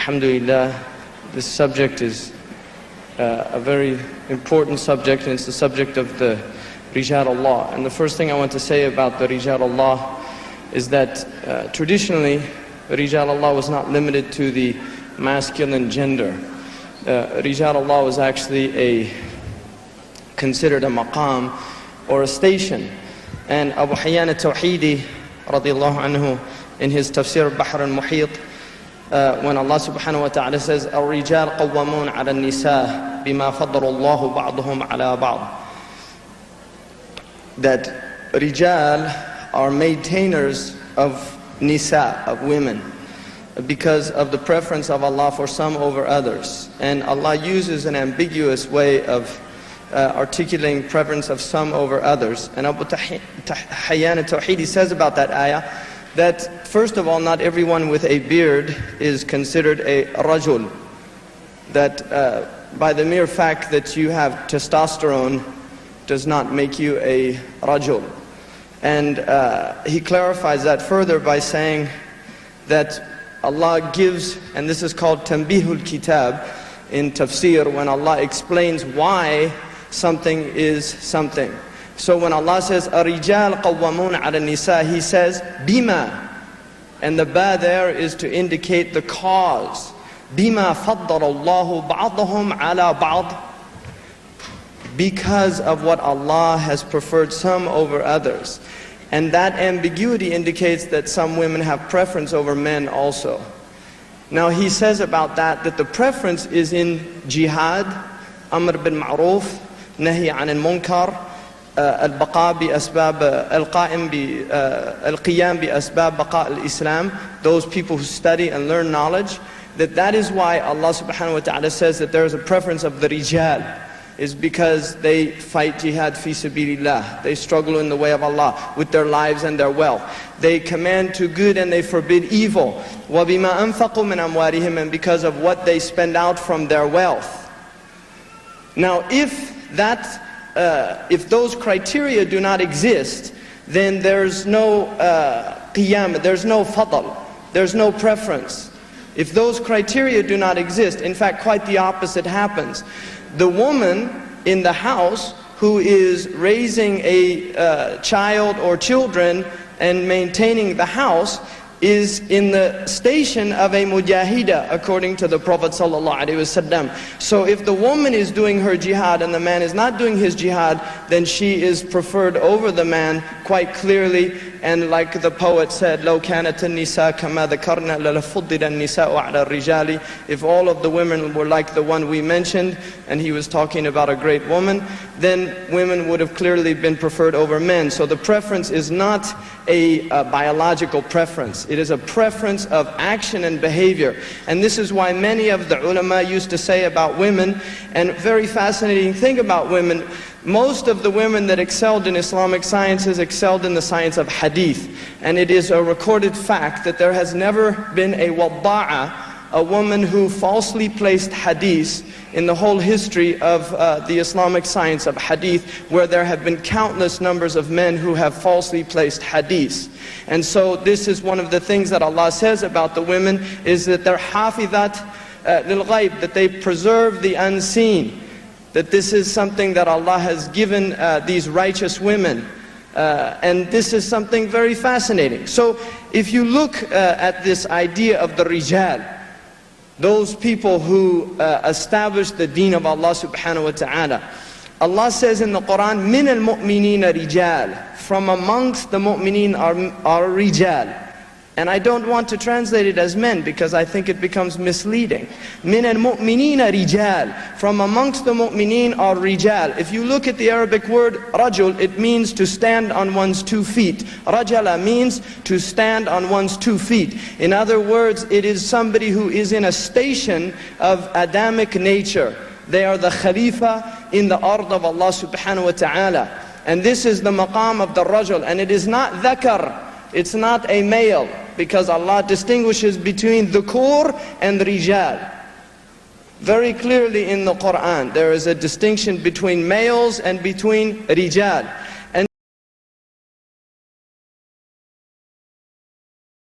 Alhamdulillah, this subject is a very important subject, and it's the subject of the Rijal Allah. And the first thing I want to say about the Rijal Allah is that traditionally, Rijal Allah was not limited to the masculine gender. Rijal Allah was actually considered a maqam or a station. And Abu Hayyan al-Tawhidi radiallahu anhu in his tafsir Bahr al-Muhit, when Allah subhanahu wa ta'ala says الرجال قوامون على النساء بما فضل الله بعضهم على بعض, that Rijal are maintainers of nisa, of women, because of the preference of Allah for some over others. And Allah uses an ambiguous way of articulating preference of some over others. And Abu Hayyan al-Tawhidi says about that ayah that first of all, not everyone with a beard is considered a rajul. That by the mere fact that you have testosterone does not make you a rajul. And he clarifies that further by saying that Allah gives, and this is called Tanbihul Kitab in tafsir, when Allah explains why something is something. So when Allah says Ar-Rijal Qawwamun ala Nisa, He says Bima, and the ba there is to indicate the cause. Bima faddala Allahu ba'dahum ala ba'd, because of what Allah has preferred some over others. And that ambiguity indicates that some women have preference over men also. Now he says about that the preference is in jihad, amr bil ma'ruf, nahi anil munkar, al-baqa bi asbab, al-qa'im bi, al-qiyam bi asbab baqa al-Islam, those people who study and learn knowledge, that is why Allah subhanahu wa ta'ala says that there is a preference of the rijal, is because they fight jihad fi sabilillah. They struggle in the way of Allah with their lives and their wealth. They command to good and they forbid evil. وَبِمَا أَنفَقُوا مِنْ أَمْوَالِهِمْ, and because of what they spend out from their wealth. Now if those criteria do not exist, then there's no qiyam, there's no fadl, there's no preference. If those criteria do not exist, in fact quite the opposite happens. The woman in the house who is raising a child or children and maintaining the house is in the station of a mujahida, according to the Prophet ﷺ. So if the woman is doing her jihad and the man is not doing his jihad, then she is preferred over the man quite clearly. And like the poet said, لو كانت النساء كما ذكرنا لفضل النساء على الرجال. If all of the women were like the one we mentioned, and he was talking about a great woman, then women would have clearly been preferred over men. So the preference is not a biological preference. It is a preference of action and behavior. And this is why many of the ulama used to say about women, and very fascinating thing about women, most of the women that excelled in Islamic sciences excelled in the science of hadith. And it is a recorded fact that there has never been a wadda'a, a woman who falsely placed hadith, in the whole history of the Islamic science of hadith, where there have been countless numbers of men who have falsely placed hadith. And so this is one of the things that Allah says about the women, is that they're hafidhat lil ghaib, that they preserve the unseen. That this is something that Allah has given these righteous women. And this is something very fascinating. So if you look at this idea of the rijal, those people who establish the deen of Allah subhanahu wa ta'ala, Allah says in the Quran, مِنَ الْمُؤْمِنِينَ رِجَالٍ, from amongst the mu'mineen are rijal. And I don't want to translate it as men because I think it becomes misleading. مِنَ الْمُؤْمِنِينَ رِجَالٍ, from amongst the mu'mineen are rijal. If you look at the Arabic word rajul, it means to stand on one's 2 feet. Rajala means to stand on one's 2 feet. In other words, it is somebody who is in a station of Adamic nature. They are the khalifa in the ard of Allah subhanahu wa ta'ala. And this is the maqam of the rajul. And it is not dhakar, it's not a male, because Allah distinguishes between dhukur and rijal. Very clearly in the Quran, there is a distinction between males and between rijal.